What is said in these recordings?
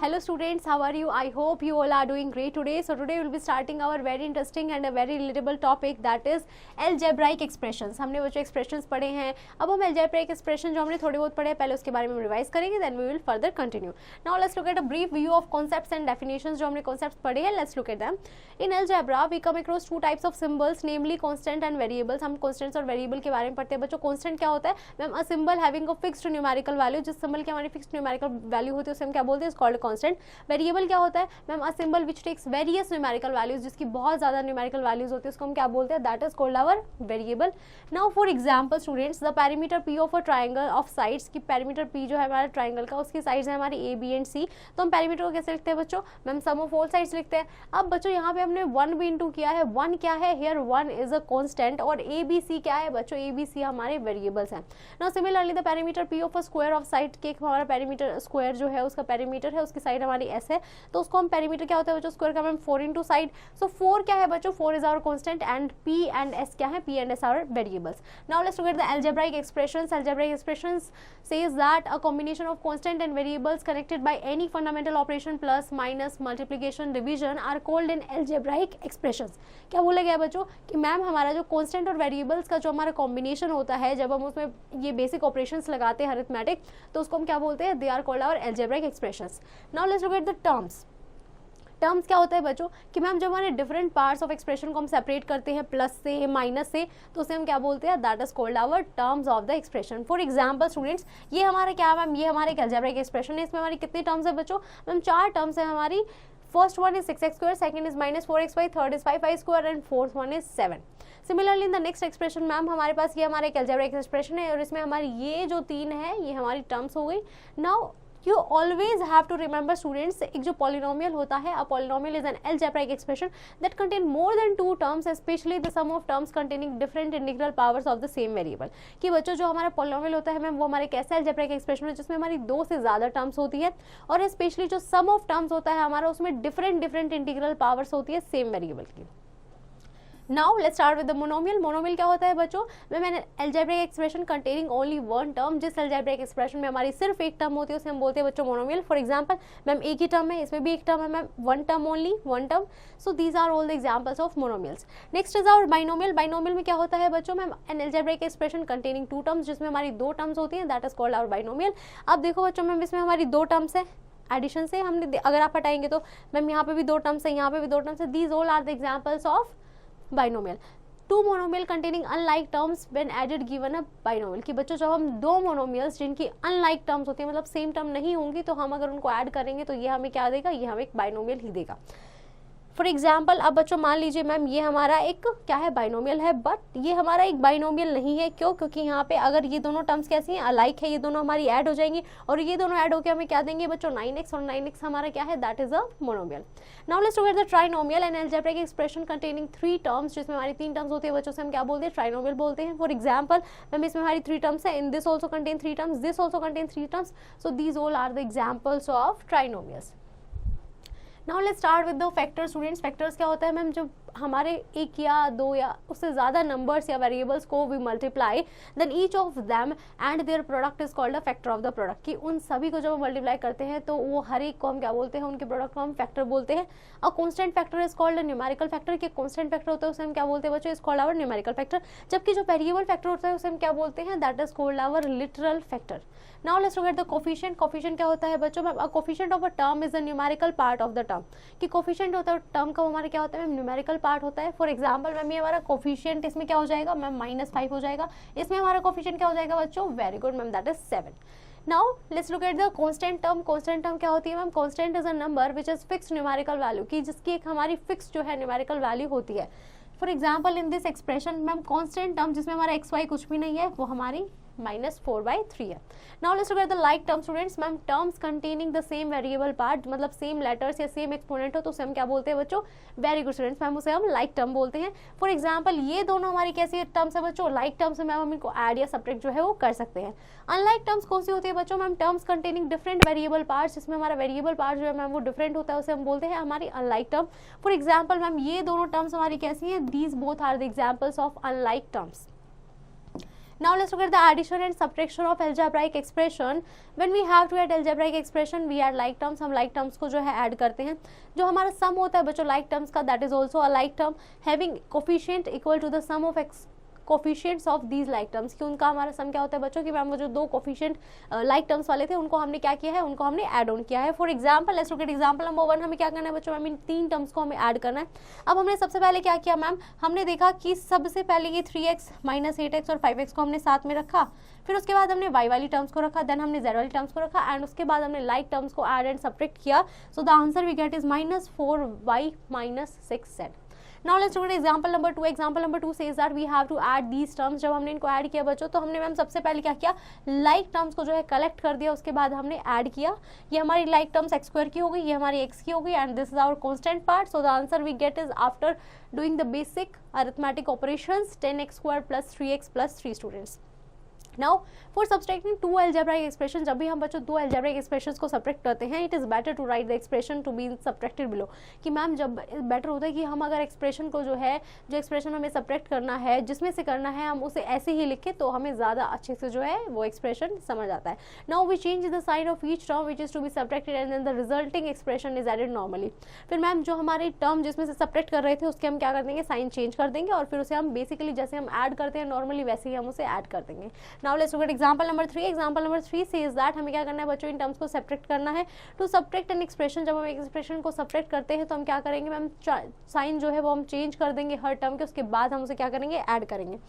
Hello students, how are you? I hope you all are doing great today. So today we will be starting our very interesting and a very relatable topic, that is algebraic expressions. हमने वो जो expressions पढ़े हैं, अब हम algebraic expression जो हमने थोड़ी बहुत पढ़े हैं पहले उसके बारे में रिवाइज करेंगे, then we will further continue. Now let's look at a brief view of concepts and definitions. जो हमने concepts पढ़े हैं, let's look at them. In algebra we come across two types of symbols, namely constant and variables. हम constants और variable के बारे में पढ़ते हैं बच्चों. constant क्या होता है ma'am? a symbol having a fixed numerical value. जिस symbol की हमारी fixed numerical value होती है उसे हम क्या बोलते हैं? Is called constant. Variable क्या होता है ma'am? a symbol which takes various numerical values, जिसकी बहुत ज़्यादा numerical values होती है उसको हम क्या बोलते हैं? that is called our variable. Now for example students, the perimeter P of a triangle of sides, की perimeter P जो है हमारे triangle का, उसकी sides है हमारी A, B and C. तो हम perimeter को कैसे लिखते हैं बच्चों? Ma'am sum of all sides लिखते हैं. अब बच्चों यहाँ पे हमने 1 भी इंटू किया है. 1 क्या है? here 1 is a constant और A, B, C क्या है बच्चों? A, B, C हमारे variables हैं. Now similarly the perimeter P of a square of side, के हमारा perimeter square जो है उसका perimeter है, उसकी side हमारी S है, तो उसको हम perimeter क्या होता है बच्चों? square का मैम 4 into side. So 4 क्या है बच्चों? 4 is our constant and P and S क्या है? P and S are variables. Now let's look at the algebraic expressions. Algebraic expressions says that a combination of constant and variables connected by any fundamental operation plus, minus, multiplication, division are called in algebraic expressions. क्या बोला गया बच्चों कि ma'am हमारा जो constant और variables का जो हमारा combination होता है, जब हम उसमें ये basic operations लगाते हैं arithmetic, तो उसको हम क्या बोलते हैं? They are called our algebraic expressions. Now let's look at the terms. Terms क्या होता है बच्चों कि मैम जब हमारे डिफरेंट पार्ट्स ऑफ एक्सप्रेशन को हम सेपरेट करते हैं प्लस से माइनस से, तो उसे हम क्या बोलते हैं? That is called our terms of the expression. For example students, ये हमारा क्या है मैम? ये हमारे एक अलजेब्रिक एक्सप्रेशन है. इसमें हमारी कितनी टर्म्स है बच्चों? मैम 4 टर्म्स है हमारी. First one is 6x square, second is -4xy, third is 5y square and fourth one is 7. Similarly in the next expression ma'am हमारे पास ये हमारा एक अलजेब्रिक एक्सप्रेशन है और इसमें हमारी ये जो 3 है ये हमारी टर्म्स हो गई. Now you always have to remember students, एक जो polynomial होता है, a polynomial is an algebraic expression that contain more than 2 terms, especially the sum of terms containing different integral powers of the same variable. कि बच्चों जो हमारा polynomial होता है मैम वो हमारे कैसे algebraic expression है जिसमें हमारी 2 से ज़्यादा terms होती है और स्पेशली जो sum of terms होता है हमारा उसमें different integral powers होती है same variable की. Now let's start with the monomial. monomial क्या होता है बच्चों? मैंने algebraic expression containing only one term, जिस algebraic expression में हमारी सिर्फ एक टर्म होती है उसे हम बोलते हैं बच्चों monomial. For example, मैम एक ही टर्म है, इसमें भी एक टर्म है ma'am, one term only, one term. So these are all the examples of monomials. Next is our binomial. binomial में क्या होता है बच्चों? Ma'am an algebraic expression containing 2 terms, जिसमें हमारी 2 terms होती हैं, that is called our binomial. अब देखो बच्चों मैम इसमें हमारी 2 terms है, एडिशन से हमने अगर आप हटाएंगे तो मैम यहाँ पे भी 2 terms है, यहाँ पे भी 2 terms है. These all are the examples of binomial. 2 monomial containing unlike terms when added given a binomial. कि बच्चों जब हम 2 monomials जिनकी unlike terms होती है मतलब सेम टर्म नहीं होंगी तो हम अगर उनको ऐड करेंगे तो ये हमें क्या देगा? ये हमें एक binomial ही देगा. फॉर एग्जाम्पल अब बच्चों मान लीजिए मैम ये हमारा एक क्या है? बाइनोमियल है, बट ये हमारा एक बाइनोमियल नहीं है. क्यों? क्योंकि यहाँ पे अगर ये दोनों टर्म्स कैसी हैं? अलाइक है, ये दोनों हमारी ऐड हो जाएंगी और ये दोनों ऐड होकर हमें क्या देंगे बच्चों? 9x और 9x हमारा क्या है? That is a monomial. Now let's look at the trinomial and algebraic expression containing 3 terms, जिसमें हमारी 3 टर्म्स होती है बच्चों से हम क्या बोलते हैं? ट्राइनोमियल बोलते हैं. फॉर एग्जाम्पल मैम इसमें हमारी 3 टर्म्स है. In this also contain 3 terms, this also contain 3 terms. So these all are the examples of trinomials. Now let's start with the factors. Students factors क्या होता है मैम? जब हमारे एक या 2 या उससे ज़्यादा नंबर्स या वेरिएबल्स को we multiply then each of them and their product is called a factor of the product. कि उन सभी को जब हम मल्टीप्लाई करते हैं तो वो हर एक को हम क्या बोलते हैं? उनके प्रोडक्ट को हम फैक्टर बोलते हैं. A constant factor is called a numerical factor. कि कांस्टेंट फैक्टर होता है उसे हम क्या बोलते हैं बच्चों? Is called our numerical factor. जबकि जो वेरिएबल फैक्टर होता है उसे हम क्या बोलते हैं? That is called our literal factor. Now let's look at the coefficient. Coefficient क्या होता है बच्चों? Ma'am a coefficient of a term is a numerical part of the term. कि कोफिशिएंट होता है टर्म का हमारा क्या होता है मैम? न्यूमेरिकल पार्ट होता है. फॉर एग्जाम्पल मैम ये हमारा कोफिशिएंट इसमें क्या हो जाएगा मैम? -5 हो जाएगा. इसमें हमारा कोफिशिएंट क्या हो जाएगा बच्चों? Very good ma'am, that is 7. Now let's look at the constant term. Constant term क्या होती है ma'am? Constant is a number which is fixed numerical value. की जिसकी एक हमारी फिक्स जो है न्यूमेरिकल वैल्यू होती है. For example in this expression ma'am constant term जिसमें हमारा xy कुछ भी नहीं है वो हमारी -4/3 है. Now let's look at the like term. Students ma'am terms containing the same variable part, मतलब सेम लेटर्स या सेम एक्सपोनेंट हो तो उसे हम क्या बोलते हैं बच्चों? वेरी गुड स्टूडेंट्स, मैम उसे हम लाइक टर्म बोलते हैं. फॉर एग्जाम्पल ये दोनों हमारी कैसी टर्म्स है बच्चों? Like terms. मैम हम इनको ऐड या सब्ट्रैक्ट जो है वो कर सकते हैं. अनलाइक टर्म्स कौन सी होती है बच्चों? Ma'am terms containing different variable parts, जिसमें हमारा वेरिएबल पार्ट जो है मैम वो डिफरेंट होता है उसे हम बोलते हैं हमारी unlike term. For example ma'am ये दोनों टर्म्स हमारी कैसी हैं? These both are the examples of unlike terms. Now let's look at the addition and subtraction of algebraic expression. When we have to add algebraic expression, we add like terms. हम like terms को जो है add करते हैं. जो हमारा sum होता है बच्चों like terms का, that is also a like term having coefficient equal to the sum of coefficients of these like terms, कि उनका हमारा सम क्या होता है बच्चों कि मैम वो जो दो कोफिशिएंट लाइक टर्म्स वाले थे उनको हमने क्या किया है, उनको हमने ऐड ऑन किया है. For example let's look at example number 1. हमें क्या करना है बच्चों, मैम इन तीन टर्म्स को हमें ऐड करना है. अब हमने सबसे पहले क्या किया मैम, हमने देखा कि सबसे पहले ये 3x माइनस 8x और 5x को हमने साथ में रखा. फिर उसके बाद हमने y वाली टर्म्स को रखा, देन हमने z वाली टर्म्स को रखा, एंड उसके बाद हमने लाइक टर्म्स को ऐड एंड सब्ट्रैक्ट किया. So the answer we get is -4y minus 6z. Now let's look at example number 2. Example number 2 says that we have to add these terms. जब हमने इनको add किया बच्चों तो हमने ma'am सबसे पहले क्या किया, लाइक टर्म्स को जो है कलेक्ट कर दिया, उसके बाद हमने ऐड किया. ये हमारी लाइक टर्म्स एक्स स्क्वायर की हो गई, ये हमारी एक्स की हो गई, and this is our constant part. So the answer we get is after doing the basic arithmetic operations 10x square plus 3x plus 3 students. Now for subtracting two algebraic expression, जब भी हम बच्चों दो algebraic expressions को subtract करते हैं, it is better to write the expression to be subtracted below. कि ma'am जब बेटर होता है कि हम अगर एक्सप्रेशन को जो है, जो एक्सप्रेशन हमें सब्ट्रैक्ट करना है, जिसमें से करना है हम उसे ऐसे ही लिखें तो हमें ज़्यादा अच्छे से जो है वो एक्सप्रेशन समझ आता है. Now we change the sign of each term which is to be subtracted and then the resulting expression is added normally. फिर मैम जो हमारे टर्म जिसमें से सब्ट्रैक्ट कर रहे थे उसके हम क्या कर देंगे, साइन चेंज कर देंगे, और फिर उसे हम बेसिकली जैसे हम ऐड करते हैं नॉर्मली वैसे ही हम उसे ऐड कर देंगे. Now let's look at example number 3. Example number 3 says that हमें क्या करना है बच्चों, इन टर्म्स को सब्ट्रैक्ट करना है. टू सब्ट्रैक्ट एन एक्सप्रेशन, जब हम एक एक्सप्रेशन को सब्ट्रैक्ट करते हैं तो हम क्या करेंगे मैम, साइन जो है वो हम चेंज कर देंगे हर टर्म के, उसके बाद हम उसे क्या करेंगे, ऐड करेंगे.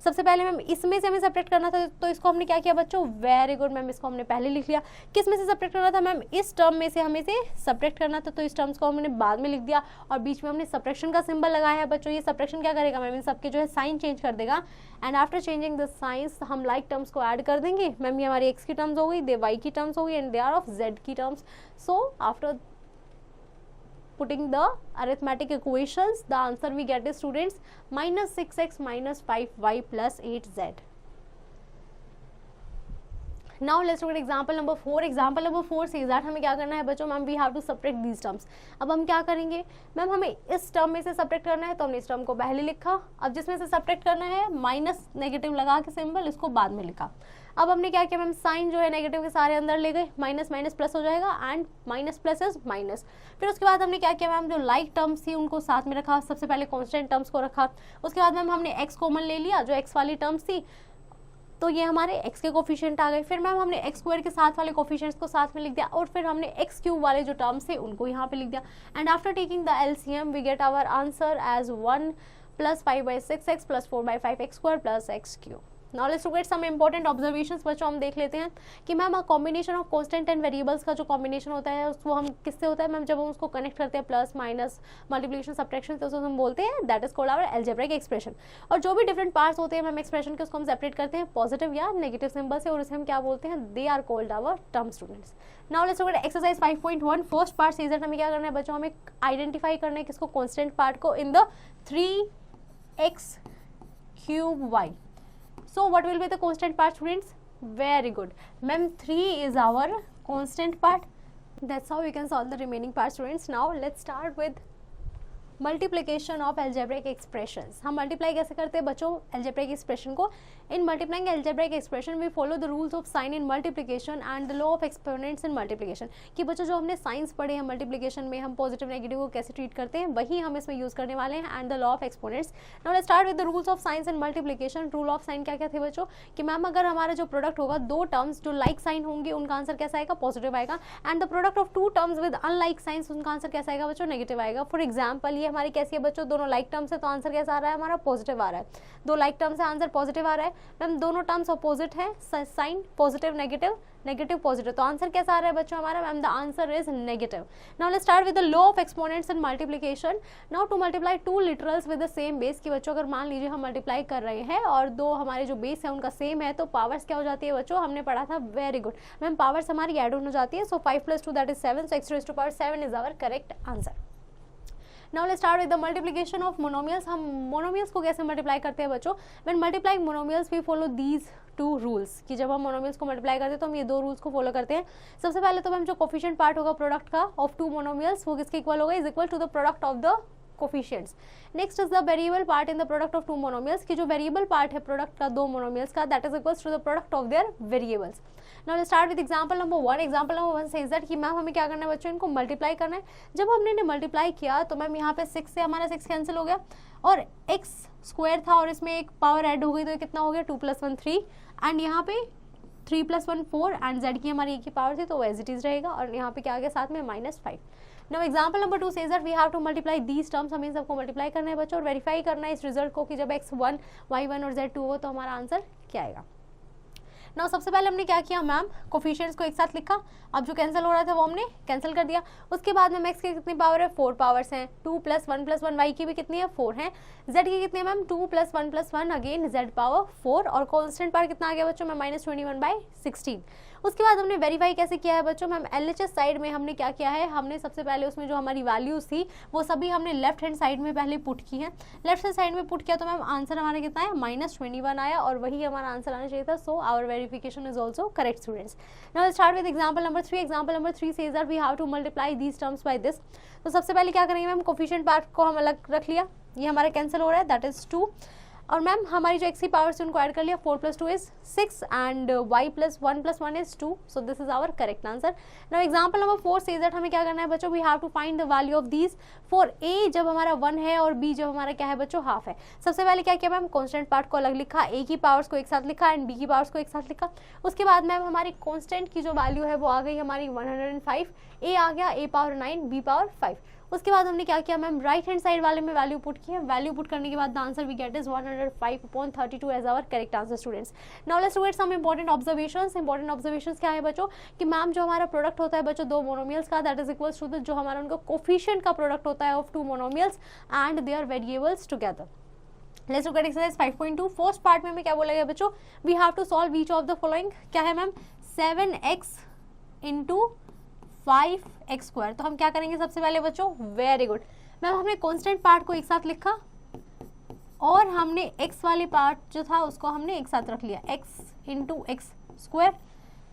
सबसे पहले मैम इसमें से हमें सब्ट्रैक्ट करना था तो इसको हमने क्या किया बच्चों, वेरी गुड मैम, इसको हमने पहले लिख लिया. किस में से सब्ट्रैक्ट करना था मैम, इस टर्म में से हमें से सब्ट्रैक्ट करना था, तो इस टर्म्स को हमने बाद में लिख दिया और बीच में हमने सब्ट्रैक्शन का सिंबल लगाया है बच्चों. ये सब्ट्रैक्शन क्या करेगा मैम, इन सबके जो है साइन चेंज कर देगा, and after changing the science हम लाइक टर्म्स को ऐड कर देंगे. मैम ये हमारी एक्स की टर्म्स हो गई, दे वाई की टर्म्स हो गई, and they are of Z की terms. So after putting the arithmetic equations, the answer we get is students minus 6x minus 5y plus 8z. Now let's look at example number 4. Example number 4 says that हमें क्या करना है बच्चों, ma'am we have to subtract these terms. अब हम क्या करेंगे ma'am, हमें इस टर्म में से सब्ट्रैक्ट करना है तो हमने इस टर्म को पहले लिखा. अब जिसमें से सब्ट्रैक्ट करना है माइनस नेगेटिव लगा के सिंबल, इसको बाद में लिखा. अब हमने क्या किया मैम, साइन जो है नेगेटिव के सारे अंदर ले गए, माइनस माइनस प्लस हो जाएगा, and minus plus is minus. फिर उसके बाद हमने क्या किया मैम, जो लाइक टर्म्स थी उनको साथ में रखा. सबसे पहले कांस्टेंट टर्म्स को रखा, उसके बाद मैम हमने एक्स कॉमन ले लिया, जो एक्स वाली टर्म्स थी तो ये हमारे x के कोफिशिएंट आ गए. फिर मैम हमने x स्क्वायर के साथ वाले कोफिशिएंट्स को साथ में लिख दिया, और फिर हमने x क्यूब वाले जो टर्म्स थे उनको यहाँ पे लिख दिया. And after taking the LCM we get our answer as 1 plus 5/6x plus 4/5x square plus x cube. Now let's look at some important observations बच्चों. हम देख लेते हैं कि ma'am combination of constant and variables का जो combination होता है वो हम किससे होता है मैम, जब हम उसको कनेक्ट करते हैं प्लस माइनस मल्टीप्लिकेशन सब्ट्रैक्शन, तो उसको हम बोलते हैं that is called our algebraic expression. और जो भी डिफरेंट पार्ट्स होते हैं मैम एक्सप्रेशन के, उसको हम सेपरेट करते हैं पॉजिटिव या नेगेटिव सिंबल से, और उसे हम क्या बोलते हैं, they are called our term students. Now let's look at exercise 5.1. First part says that हमें क्या करना है बच्चों, हमें आइडेंटिफाई करना है किसको, कांस्टेंट पार्ट को in the 3x cube y. So what will be the constant part students? Very good. Ma'am 3 is our constant part. That's how we can solve the remaining part students. Now let's start with multiplication of algebraic expressions. हम multiply कैसे करते हैं बच्चों algebraic expression को. In multiplying algebraic expression we follow the rules of sign in multiplication and the law of exponents in multiplication. कि बच्चों जो हमने साइंस पढ़े हैं मल्टीप्लिकेशन में, हम पॉजिटिव नेगेटिव को कैसे ट्रीट करते हैं वही हम इसमें यूज करने वाले हैं, and the law of exponents. Now let's start with the rules of science in multiplication. Rule of sine क्या क्या थे बच्चों, कि मैम अगर हमारा जो प्रोडक्ट होगा, दो टर्म्स जो लाइक साइन होंगे उनका आंसर कैसा आएगा, पॉजिटिव आएगा, and the product of two terms with unlike signs उनका आंसर कैसा आएगा बच्चों, नेगेटिव आएगा. फॉर एग्जाम्पल ये हमारी कैसी है बच्चों, दोनों लाइक टर्म्स है तो आंसर कैसा आ रहा है हमारा, पॉजिटिव आ रहा है. दो लाइक टर्म्स है आंसर पॉजिटिव आ रहा है. मैम दोनों टर्म्स अपोजिट है, sign positive negative, negative positive, तो आंसर कैसा आ रहा है बच्चों हमारा, ma'am the answer is negative. Now let's start with the law of exponents in multiplication. Now to multiply two literals with the same base, कि बच्चों अगर मान लीजिए हम मल्टीप्लाई कर रहे हैं और दो हमारे जो बेस है उनका सेम है, तो पावर्स क्या हो जाती है बच्चों, हमने पढ़ा था, वेरी गुड मैम, पावर्स हमारी ऐड ऑन हो जाती है. So 5 + 2 that is 7, so x raised to power 7 is our correct answer. Now let's start with the multiplication of monomials. हम मोनोमियल्स को कैसे मल्टीप्लाई करते हैं बच्चों, when multiplying monomials we follow these two rules. कि जब हम मोनोमियल्स को मल्टीप्लाई करते हैं तो हम ये दो रूल्स को फॉलो करते हैं. सबसे पहले तो मैम जो कोफिशिएंट पार्ट होगा प्रोडक्ट का ऑफ टू मोनोमियल्स वो किसके इक्वल होगा, is equal to the product of the coefficients. Next is the variable part in the product of two monomials, की जो वेरिएबल पार्ट है प्रोडक्ट का दो मोनोमियल्स का, that is equals to the product of their variables. Now let's start with example number 1। Example number 1 says that कि ma'am हमें क्या करना है बच्चों, इनको मल्टीप्लाई करना है। जब हमने इन्हें मल्टीप्लाई किया तो मैम यहाँ पे 6 से हमारा 6 कैंसिल हो गया और x स्क्वायर था और इसमें एक पावर ऐड हो गई तो कितना हो गया 2 + 1 3 एंड यहाँ पे 3 + 1 4 एंड z की हमारी एक ही पावर थी तो एज इट इज रहेगा और यहाँ पे क्या आ गया साथ में -5। Now example number 2 says that we have to multiply these terms, हमें सबको मल्टीप्लाई करना है बच्चों और वेरीफाई करना है इस रिजल्ट को कि जब x1 y1 और z2 हो तो हमारा आंसर क्या आएगा। नाउ सबसे पहले हमने क्या किया मैम, कोफिशिएंट्स को एक साथ लिखा, अब जो कैंसिल हो रहा था वो हमने कैंसिल कर दिया। उसके बाद में x की कितनी पावर है 4 पावर्स हैं, 2 + 1 + 1 y की भी कितनी है 4 है, z की कितनी है मैम 2 + 1 + 1 अगेन z पावर 4 और कांस्टेंट पार्ट कितना आ गया बच्चों में -21/16। उसके बाद हमने वेरीफाई कैसे किया है बच्चों मैम, LHS साइड में हमने क्या किया है, हमने सबसे पहले उसमें जो हमारी वैल्यूज थी वो सभी हमने लेफ्ट हैंड साइड में पहले पुट की है। लेफ्ट हैंड साइड में पुट किया तो मैम आंसर हमारा कितना है -21 आया और वही हमारा आंसर आना चाहिए था। So our verification is also correct students. Now let's start with example number 3। Example number 3 says that we have to multiply these terms by this. तो सबसे पहले क्या करेंगे मैम, कोफिशिएंट पार्ट को हम अलग रख लिया, ये हमारा कैंसिल हो रहा है दैट इज 2 और मैम हमारी जो x की पावर से उनको ऐड कर लिया, 4 + 2 is 6 and y + 1 + 1 is 2। So this is our correct answer. Now example number 4 says that हमें क्या करना है बच्चों, we have to find the value of these for a जब हमारा 1 है और b जब हमारा क्या है बच्चों हाफ है। सबसे पहले क्या किया मैम, कांस्टेंट पार्ट को अलग लिखा, a की पावर्स को एक साथ लिखा एंड b की पावर्स को एक साथ लिखा। उसके बाद मैम हमारी कांस्टेंट की जो वैल्यू है वो आ गई हमारी 105, a आ गया a पावर 9 b पावर 5। उसके बाद हमने क्या किया मैम, राइट हैंड साइड वाले में वैल्यू पुट की है, वैल्यू पुट करने के बाद the answer we get is 105/32 as our correct answer students. Now let's look at some important observations. Important observations क्या है बच्चों, कि मैम जो हमारा प्रोडक्ट होता है बच्चों दो मोनोमियल्स का, that is equals to the जो हमारा उनका कोफिशिएंट का प्रोडक्ट होता है of two monomials and their variables together. Let's look at exercise 5.2। First part में हमें क्या बोला गया बच्चों, we have to solve each of the following. क्या है मैम, 7x * 5x²। तो हम क्या करेंगे सबसे पहले बच्चों, वेरी गुड मैम, हमने कांस्टेंट पार्ट को एक साथ लिखा और हमने x वाले पार्ट जो था उसको हमने एक साथ रख लिया, x * x²।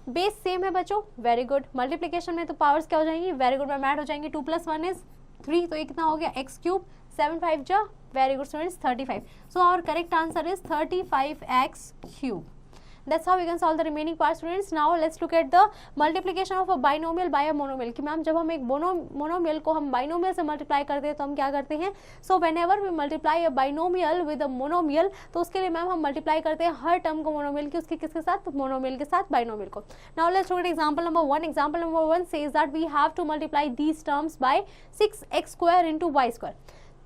बेस सेम है बच्चों, वेरी गुड। मल्टीप्लिकेशन में तो पावर्स क्या हो जाएंगी, वेरी गुड मैम, ऐड हो जाएंगी, 2 + 1 इज 3 तो ये कितना हो गया x³, 7 5 जा, very good students 35। So our correct answer is 35x³। That's how we can solve the remaining part students. Now let's look at the multiplication of a binomial by a monomial। कि ma'am जब हम एक monomial को हम binomial से multiply करते हैं तो हम क्या करते हैं, सो whenever we multiply a binomial with a monomial तो उसके लिए मैम हम मल्टीप्लाई करते हैं हर टर्म को मोनोमियल की, उसके किसके साथ, मोनोमियल के साथ बाइनोमियल को। Now let's look at example number 1। example number 1 says that we have to multiply these terms by 6x² * y²।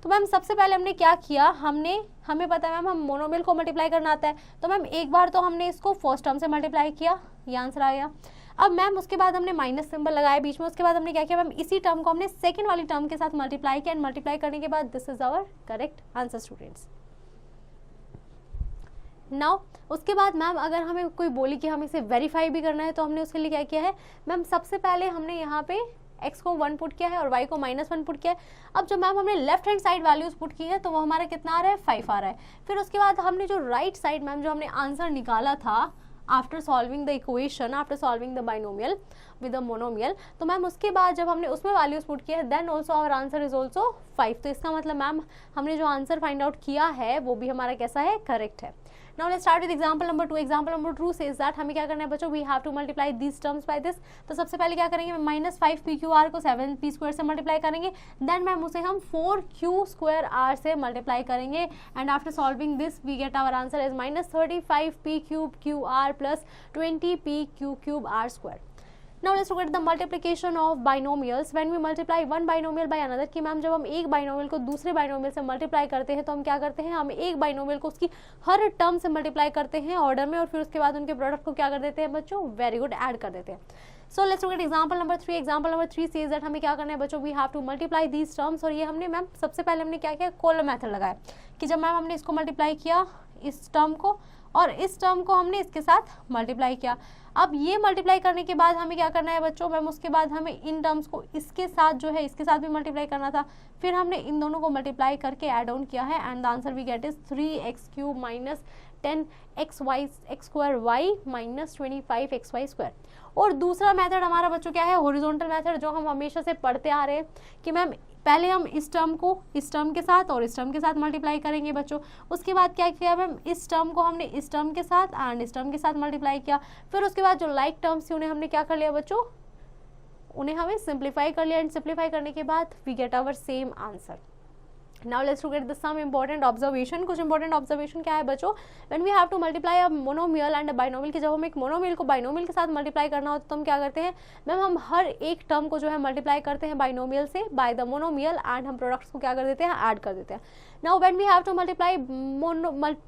तो मैम सबसे पहले हमने क्या किया, हमें पता है मैम हम मोनोमियल को मल्टीप्लाई करना आता है तो मैम एक बार तो हमने इसको फर्स्ट टर्म से मल्टीप्लाई किया, ये आंसर आ गया। अब मैम उसके बाद हमने माइनस सिंबल लगाया बीच में, उसके बाद हमने क्या किया मैम, इसी टर्म को हमने सेकंड वाली टर्म के साथ मल्टीप्लाई किया एंड मल्टीप्लाई करने के बाद this is our correct answer students. Now उसके बाद मैम अगर हमें कोई बोली कि हमें इसे वेरीफाई भी करना है तो हमने उसके लिए क्या किया है मैम, सबसे पहले हमने यहाँ पे x को 1 पुट किया है और y को -1 पुट किया है। अब जो मैम हमने left hand side values put की है तो वो हमारा कितना आ रहा है 5 आ रहा है। फिर उसके बाद हमने जो राइट साइड मैम जो हमने आंसर निकाला था after solving the equation, after solving the binomial with a monomial, तो मैम उसके बाद जब हमने उसमें वैल्यूज पुट किया है then also our answer is also 5। तो इसका मतलब मैम हमने जो आंसर फाइंड आउट किया है वो भी हमारा कैसा है, करेक्ट है। Now let's start with example number 2। example number 2 says that हमें क्या करना है बच्चों, we have to multiply these terms by this। तो सबसे पहले क्या करेंगे, -5pqr को 7p² से मल्टीप्लाई करेंगे, देन मैम उसे हम 4q² से मल्टीप्लाई करेंगे and after solving this we get our answer is -35p³ plus 20p³ Now let's look at the multiplication of binomials when we multiply one binomial by another। कि ma'am जब हम एक binomial को दूसरे binomial से multiply करते हैं तो हम क्या करते हैं, हम एक बाइनोमियल को उसकी हर टर्म से मल्टीप्लाई करते हैं ऑर्डर में और फिर उसके बाद उनके प्रोडक्ट को क्या कर देते हैं बच्चों, वेरी गुड, ऐड कर देते हैं। So let's look at example number 3। Example number 3 says that हमें क्या करना है बच्चों, we have to multiply these terms. और ये हमने मैम सबसे पहले हमने क्या किया, कॉलम मेथड लगाया कि जब मैम हमने इसको मल्टीप्लाई किया इस टर्म को और इस टर्म को हमने इसके साथ मल्टीप्लाई किया। अब ये मल्टीप्लाई करने के बाद हमें क्या करना है बच्चों मैम, उसके बाद हमें इन टर्म्स को इसके साथ जो है इसके साथ भी मल्टीप्लाई करना था, फिर हमने इन दोनों को मल्टीप्लाई करके ऐड ऑन किया है and the answer we get is 3x³ - 10x² minus 25xy²। और दूसरा मेथड हमारा बच्चों क्या है, हॉरिजॉन्टल मेथड, जो हम हमेशा से पढ़ते आ रहे हैं कि मैम पहले हम इस टर्म को इस टर्म के साथ और इस टर्म के साथ मल्टीप्लाई करेंगे बच्चों। उसके बाद क्या किया मैम, इस टर्म को हमने इस टर्म के साथ एंड इस टर्म के साथ मल्टीप्लाई किया। फिर उसके बाद जो लाइक टर्म्स थी उन्हें हमने क्या कर लिया बच्चों, उन्हें हमें सिंप्लीफाई कर लिया एंड सिंप्लीफाई करने के बाद we get our same answer. Now let's look at the some important observation. कुछ इंपॉर्टेंट ऑब्जर्वेशन क्या है बच्चों, when we have to multiply a monomial and a binomial, कि जब हम एक मोनोमियल को बाइनोमियल के साथ मल्टीप्लाई करना हो तो हम क्या करते हैं मैम, हम हर एक टर्म को जो है मल्टीप्लाई करते हैं बाइनोमियल से बाय द मोनोमियल एंड हम प्रोडक्ट्स को क्या कर देते हैं, ऐड कर देते हैं। Now when we have to multiply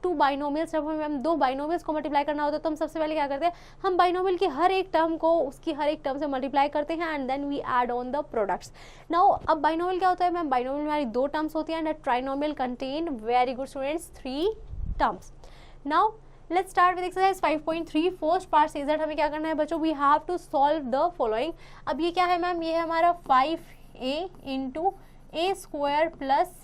two binomials, जब हमें दो बाइनोमियल्स को मल्टीप्लाई करना होता है तो हम सबसे पहले क्या करते हैं, हम बाइनोमियल की हर एक टर्म को उसकी हर एक टर्म से मल्टीप्लाई करते हैं and then we add on the products. Now अब बाइनोमियल क्या होता है मैम, बाइनोमियल में हमारी दो टर्म्स होती हैं and trinomial contain, very good students, 3 terms. Now let's start with exercise 5.3। First part says that हमें क्या करना है बच्चों, we have to solve the following. अब ये क्या है मैम, ये है हमारा 5a into a² plus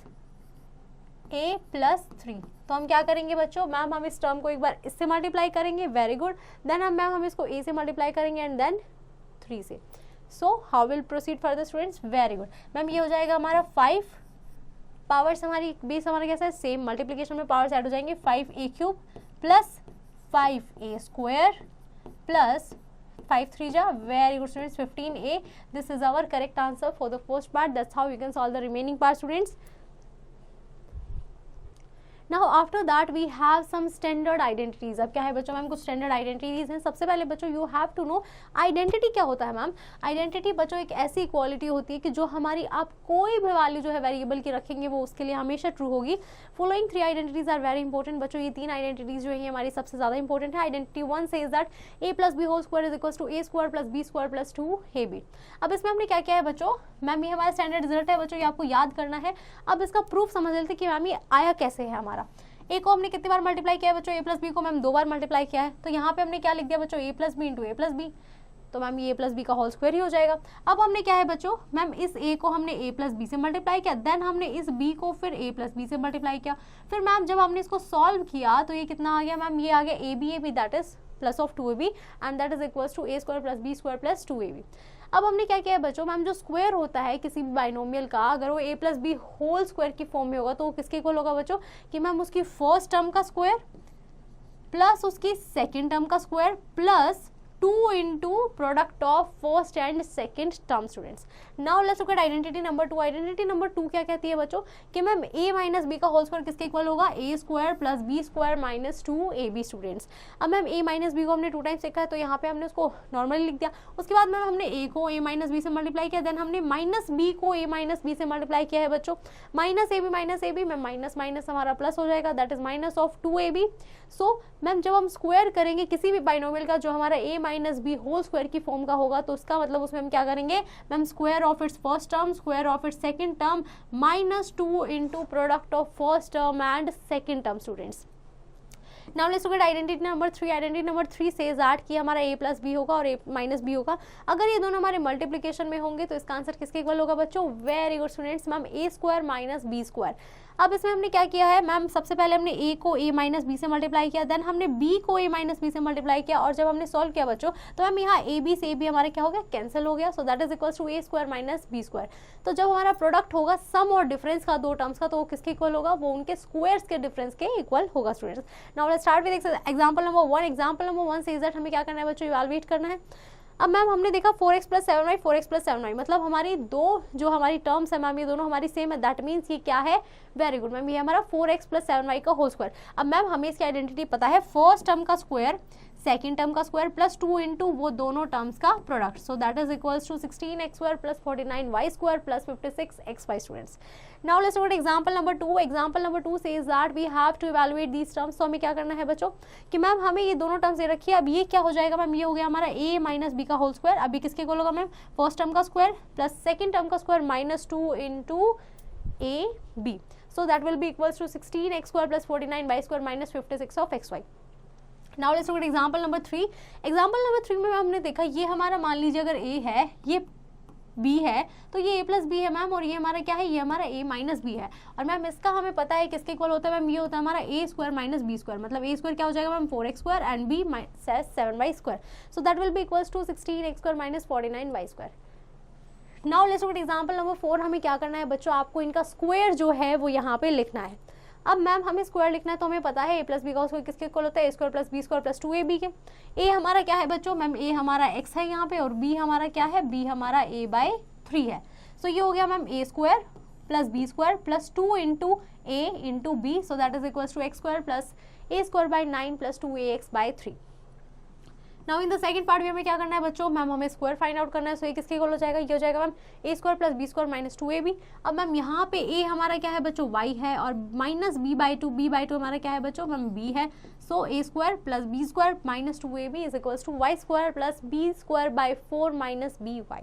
a plus 3। तो हम क्या करेंगे बच्चों, मैम हम इस टर्म को एक बार इससे मल्टीप्लाई करेंगे, वेरी गुड, देन हम इसको a से मल्टीप्लाई करेंगे एंड देन 3 से। So how will proceed further students, very good ma'am, ये हो जाएगा हमारा 5 पावर्स, हमारी बेस हमारा कैसा है सेम, मल्टीप्लीकेशन में पावर्स ऐड हो जाएंगे, 5a³ प्लस 5a² प्लस 5 3 जा, very good students, 15a। This is our correct answer for the first part. That's how you can solve the remaining part students. Now after that we have some standard identities. अब क्या है बच्चों ma'am, कुछ standard identities हैं। सबसे पहले बच्चों you have to know identity क्या होता है मैम। आइडेंटिटी बच्चों एक ऐसी क्वालिटी होती है कि जो हमारी आप कोई भी वैल्यू जो है वेरिएबल की रखेंगे वो उसके लिए हमेशा ट्रू होगी। Following 3 identities are very important बच्चों, ये 3 आइडेंटिटीज जो है हमारी सबसे ज्यादा इंपॉर्टेंट है। Identity 1 says that a plus b whole square is equal to a square plus b square plus 2ab। अब इसमें हमने क्या किया है बच्चों, मैम ये हमारा स्टैंडर्ड रिजल्ट है बच्चों, ये आपको याद करना है। अब इसका प्रूफ समझ लेते कि मैम ये आया कैसे है। हमारा a को हमने कितनी बार मल्टीप्लाई किया है बच्चों, a प्लस बी को मैम 2 बार मल्टीप्लाई किया है, तो यहाँ पे हमने क्या लिख दिया बच्चों, a plus b into a plus b, तो मैम ये a प्लस बी का होल स्क्वायर ही हो जाएगा। अब हमने क्या है बच्चों, मैम इस a को हमने a प्लस बी से मल्टीप्लाई किया, देन हमने इस b को फिर a प्लस बी से मल्टीप्लाई किया। फिर मैम जब हमने इसको सॉल्व किया तो ये कितना आ गया मैम, ये आ गया ab that is plus of 2ab and that is equals to a square plus b square plus 2ab। अब हमने क्या किया है बच्चों, मैम जो स्क्वायर होता है किसी भी बाइनोमियल का, अगर वो a plus b whole square की फॉर्म में होगा तो वो किसके इक्वल होगा बच्चों, कि मैम उसकी फर्स्ट टर्म का स्क्वायर प्लस उसकी सेकेंड टर्म का square plus 2 into product of first and second term students. Now let's look at identity number 2। Identity number 2 क्या कहती है बच्चों, कि मैम a माइनस बी का होल स्क्वायर किसके इक्वल होगा, a square plus b square minus 2ab students. अब ma'am a minus B को हमने 2 टाइम्स देखा है तो यहाँ पे हमने उसको नॉर्मली लिख दिया। उसके बाद मैम हमने a को a माइनस बी से मल्टीप्लाई किया, देन हमने माइनस b को a माइनस बी से मल्टीप्लाई किया है बच्चों, minus a b ma'am minus minus हमारा प्लस हो जाएगा, that is minus of 2ab। So ma'am जब हम स्क्वायर करेंगे किसी भी बाइनोमियल का जो हमारा a minus b whole square की फॉर्म का होगा तो उसका मतलब उसमें हम क्या करेंगे ma'am, square of its first term square of its second term minus 2 into product of first term and second term students. Now let's look at identity number 3। Identity number 3 says that कि हमारा a plus B होगा और a minus B होगा। अगर ये दोनों हमारे multiplication में होंगे तो इसका आंसर किसके इक्वल होगा बच्चों, very good students, ma'am a square minus b square. अब इसमें हमने क्या किया है मैम, सबसे पहले हमने a को a माइनस बी से मल्टीप्लाई किया, देन हमने b को a माइनस बी से मल्टीप्लाई किया, और जब हमने सॉल्व किया बच्चों तो मैम यहाँ a b से a b हमारा क्या हो गया, कैंसिल हो गया, so that is equal to a square minus b square. तो जब हमारा प्रोडक्ट होगा सम और डिफरेंस का दो टर्म्स का, तो वो किसके इक्वल होगा, वो उनके स्क्वायर्स के डिफरेंस के इक्वल होगा students. Now let's start with example number 1। Example number 1 says that हमें क्या करना है बच्चों, इवैल्यूएट करना है। अब मैम हमने देखा 4x plus 7y 4x plus 7y, मतलब हमारी दो जो हमारी टर्म्स है मैम ये दोनों हमारी सेम है, दैट मीन्स ये क्या है, वेरी गुड मैम, ये हमारा 4x प्लस 7y का होल स्क्वायर। अब मैम हमें इसकी आइडेंटिटी पता है, फर्स्ट टर्म का स्क्वायर सेकेंड टर्म का स्क्वायर प्लस 2 इंटू वो दोनों टर्म्स का product, so that is equals to 16x square plus 49y square plus 56xy students. Now let's look at example number 2। Example number 2 says that we have to evaluate these terms. तो हमें क्या करना है बच्चों, कि ma'am हमें ये दोनों टर्म्स दे रखी है। अब ये क्या हो जाएगा मैम, ये हो गया हमारा a माइनस बी का होल स्क्वायर। अभी किसके इक्वल होगा मैम, फर्स्ट टर्म का स्क्वायर प्लस सेकेंड टर्म का square minus 2 into a b, so that will be equals to 16x square plus 49y square minus 56 of xy। Now let's look at example number 3। Example number 3 में हमने देखा ये हमारा मान लीजिए अगर a है, ये b है, तो ये a प्लस बी है मैम, और ये हमारा क्या है, ये हमारा a माइनस बी है। और मैम इसका हमें पता है किसके इक्वल होता है मैम, ये होता है हमारा a square minus b square, मतलब a स्क्वायर क्या हो जाएगा ma'am 4x square and b 7y square, so that will be equals to 16x square minus 49y square. Now let's look at example number 4। हमें क्या करना है बच्चों, आपको इनका स्क्वायर जो है वो यहाँ पे लिखना है। अब मैम हमें स्क्वायर लिखना है तो हमें पता है ए प्लस बी का स्क्वायर किसके इक्वल होता है, a square plus b square plus 2ab के। ए हमारा क्या है बच्चों मैम, ए हमारा x है यहाँ पे, और b हमारा क्या है, b हमारा a/3 है। सो ये हो गया ma'am a square plus b square plus 2 into a into b, so that is equals to x square plus a square by 9 plus 2ax/3। Now in the second part भी हमें क्या करना है बच्चों, मैम हमें स्क्वायर फाइंड आउट करना है। सो ये किसके इक्वल हो जाएगा, ये हो जाएगा ma'am a square plus b square minus 2ab। अब मैम यहाँ पे ए हमारा क्या है बच्चों, y है, और माइनस b/2 हमारा क्या है बच्चों मैम, b है। So a square plus b square minus 2ab is equals to y square plus b square by 4 minus by।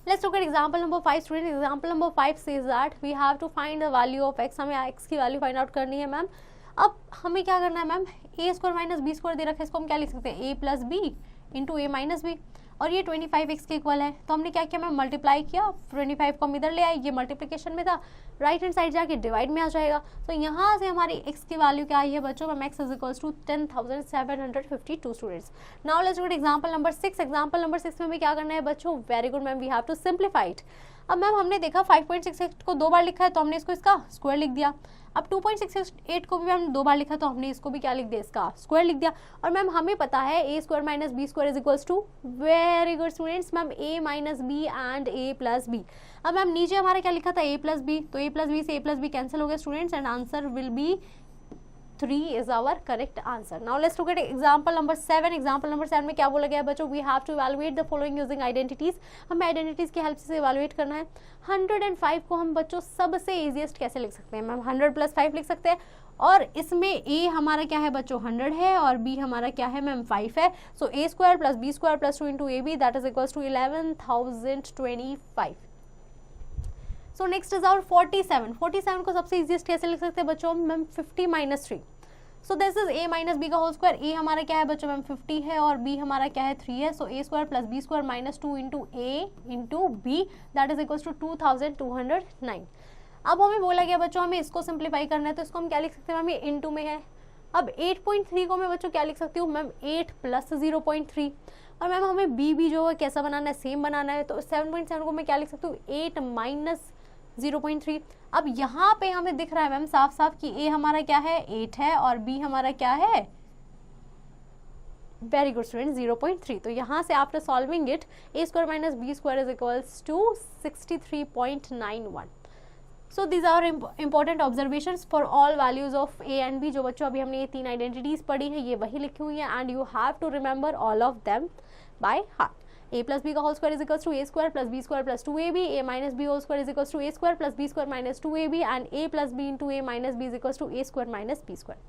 Let's look at example number 5 student. Example number 5 says that we have to find the value of x. हमें x की value find out करनी है ma'am. अब हमें क्या करना है ma'am, a square minus b square दे रखा है, इसको हम क्या लिख सकते हैं, ए प्लस बी इंटू ए माइनस बी, और ये 25x के इक्वल है। तो हमने क्या किया मैम, मल्टीप्लाई किया, 25 को हम इधर ले आए, ये मल्टीप्लिकेशन में था, राइट हैंड साइड जाके डिवाइड में आ जाएगा। तो यहाँ से हमारी x की वैल्यू क्या आई है बच्चों ma'am, x is equals to 10,752 students. Now let's look at example number 6। Example number 6 में हमें क्या करना है बच्चों, very good ma'am, we have to simplify it. अब मैम हमने देखा 5.68 को 2 बार लिखा है तो हमने इसको इसका स्क्वायर लिख दिया। अब 2.68 को भी मैम 2 बार लिखा तो हमने इसको भी क्या लिख दिया, इसका स्क्वायर लिख दिया। और मैम हमें पता है a square minus b square is equals to, very good students ma'am, a minus b and a plus b. अब मैम नीचे हमारा क्या लिखा था, ए प्लस बी, तो ए प्लस बी से ए प्लस बी कैंसिल हो गया students, and answer will be 3 is our correct answer. Now let's look at example number 7. Example number 7 में क्या बोला गया है बच्चों, we have to evaluate the following using identities. हमें identities की हेल्प से evaluate करना है। 105 को हम बच्चों सबसे easiest कैसे लिख सकते हैं मैम, 100 + 5 लिख सकते हैं, और इसमें a हमारा क्या है बच्चों 100 है, और b हमारा क्या है मैम 5 है। सो a square plus b square plus 2 into ab that is equals to 11,025। So next is our 47। 47 को सबसे इजीएस्ट कैसे लिख सकते हैं बच्चों ma'am, 50 minus 3। So this is a minus b का होल स्क्वायर। ए हमारा क्या है बच्चों मैम 50 है, और b हमारा क्या है 3 है। सो a square plus b square minus 2 into a into b that is equals to 2209। अब हमें बोला गया बच्चों हमें इसको सिंप्लीफाई करना है, तो इसको हम क्या लिख सकते हैं मैम, ये इंटू में है। अब 8.3 को मैं बच्चों क्या लिख सकती हूँ मैम, 8 प्लस 0.3, और मैम हमें b जो है कैसा बनाना है, सेम बनाना है। तो 7.7 को मैं क्या लिख सकती हूँ, 8 माइनस 0.3। अब यहाँ पे हमें दिख रहा है मैम साफ साफ कि a हमारा क्या है 8 है, और b हमारा क्या है, वेरी गुड स्टूडेंट 0.3। तो यहाँ से after solving it a square minus b square is equals to 63.91। So these are important observations for all values of a and b। जो बच्चों अभी हमने ये 3 आइडेंटिटीज पढ़ी हैं ये वही लिखी हुई हैं, and you have to remember all of them by heart. a plus b का whole square is equals to a square plus b square plus 2ab, a minus b whole square is equals to a square plus b square minus 2ab, and a plus b into a minus b is equals to a square minus b square.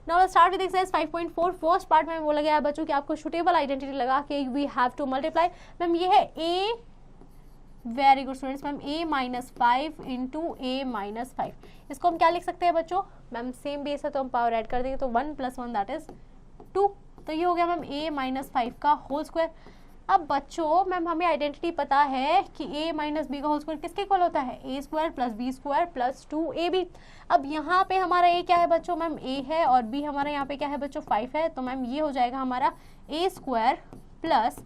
Now let's start with exercise 5.4। First part में बोला गया है बच्चों कि आपको suitable identity लगा के we have to multiply. Ma'am ये है a, very good students ma'am, a minus 5 into a minus 5। इसको हम क्या लिख सकते हैं बच्चों मैम, सेम बेस है तो हम पावर ऐड कर देंगे, तो 1 + 1 दैट इज 2। तो ये हो गया मैम a माइनस 5 का होल स्क्वायर। अब बच्चों मैम हमें आइडेंटिटी पता है कि a माइनस बी का होल स्क्वायर किसके इक्वल होता है, a square plus b square plus 2ab। अब यहाँ पे हमारा a क्या है बच्चों मैम, a है, और b हमारा यहाँ पे क्या है बच्चों 5 है। तो मैम ये हो जाएगा हमारा a square plus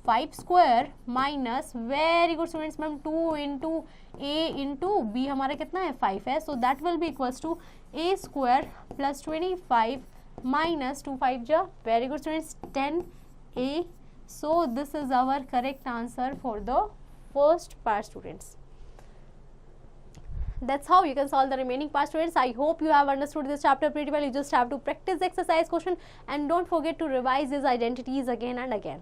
5 square minus, very good students ma'am, 2 into a into b हमारा कितना है 5 है। So that will be equals to a square plus 25 minus 2 5 जा, very good students 10a। So this is our correct answer for the first part students. That's how you can solve the remaining part students. I hope you have understood this chapter pretty well. You just have to practice the exercise question and don't forget to revise these identities again and again.